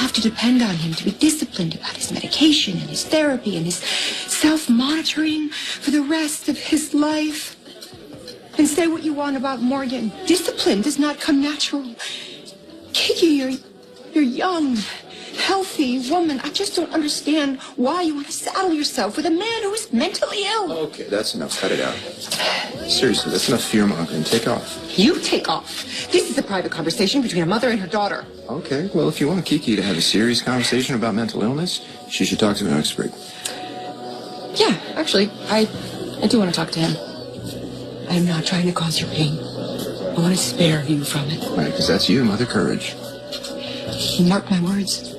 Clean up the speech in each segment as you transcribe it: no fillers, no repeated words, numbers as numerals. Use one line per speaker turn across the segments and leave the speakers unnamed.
have to depend on him to be disciplined about his medication and his therapy and his self-monitoring for the rest of his life. And say what you want about Morgan. Discipline does not come natural. Kiki, you're young, healthy woman. I just don't understand why you want to saddle yourself with a man who is mentally ill.
Okay, that's enough. Cut it out. Seriously, that's enough fear-mongering. Take off.
You take off. This is a private conversation between a mother and her daughter.
Okay, well, if you want Kiki to have a serious conversation about mental illness, she should talk to an expert.
Yeah, actually, I do want to talk to him. I'm not trying to cause you pain. I want to spare you from it.
Right, because that's you, Mother Courage.
Mark my words.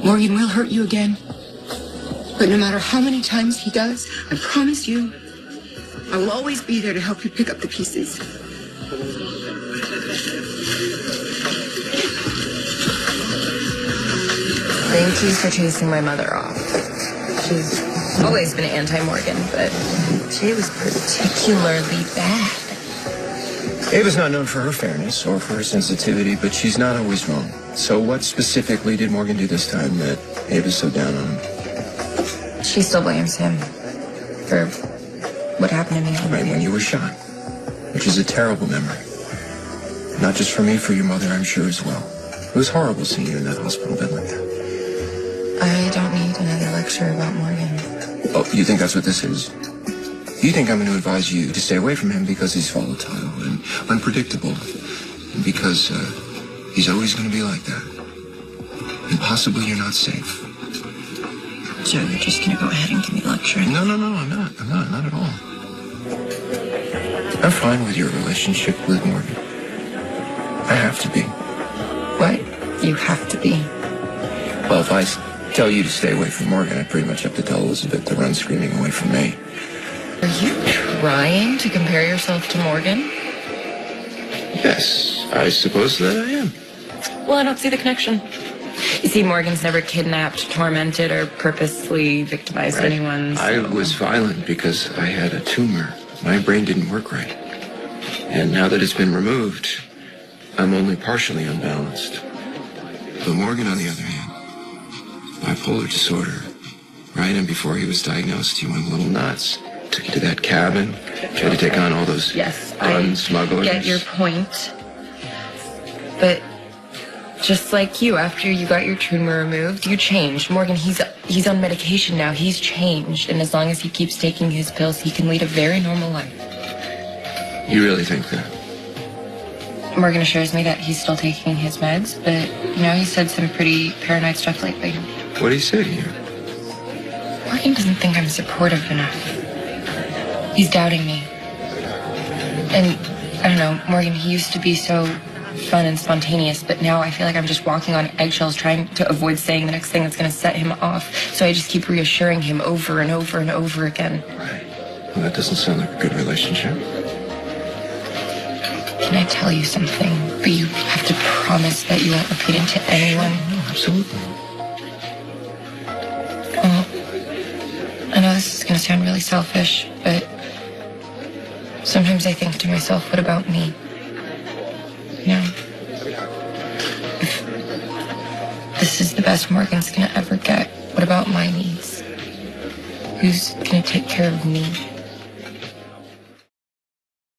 Morgan will hurt you again. But no matter how many times he does, I promise you, I will always be there to help you pick up the pieces.
Thank you for chasing my mother off. She's always been anti-Morgan, but she was particularly bad.
Ava's not known for her fairness or for her sensitivity, but she's not always wrong. So what specifically did Morgan do this time that Ava's so down on him?
She still blames him for what happened to me.
Right, when you were shot, which is a terrible memory. Not just for me, for your mother, I'm sure, as well. It was horrible seeing you in that hospital bed like that.
I don't need another lecture about Morgan.
Oh, you think that's what this is? You think I'm going to advise you to stay away from him because he's volatile and unpredictable, and because he's always going to be like that. And possibly you're not safe.
So you're just going to go ahead and give me the lecture?
No, I'm not at all. I'm fine with your relationship with Morgan. I have to be.
What? You have to be?
Well, if I tell you to stay away from Morgan, I pretty much have to tell Elizabeth to run screaming away from me.
Are you trying to compare yourself to Morgan?
Yes, I suppose that I am.
Well, I don't see the connection. You see, Morgan's never kidnapped, tormented, or purposely victimized anyone. So.
I was violent because I had a tumor. My brain didn't work right. And now that it's been removed, I'm only partially unbalanced. But Morgan, on the other hand, bipolar disorder, right? And before he was diagnosed, he went a little nuts. Took you to that cabin, tried to take on all those gun smugglers.
I get your point. But just like you, after you got your tumor removed, you changed. Morgan, he's on medication now. He's changed. And as long as he keeps taking his pills, he can lead a very normal life.
You really think that?
Morgan assures me that he's still taking his meds, but, he said some pretty paranoid stuff lately.
What did he say to you?
Morgan doesn't think I'm supportive enough. He's doubting me. And, I don't know, Morgan, he used to be so fun and spontaneous, but now I feel like I'm just walking on eggshells trying to avoid saying the next thing that's going to set him off. So I just keep reassuring him over and over and over again.
Right. Well, that doesn't sound like a good relationship.
Can I tell you something? But you have to promise that you won't repeat it to anyone.
No, absolutely.
Well, I know this is going to sound really selfish, but sometimes I think to myself, what about me? If this is the best Morgan's going to ever get, what about my needs? Who's going to take care of me?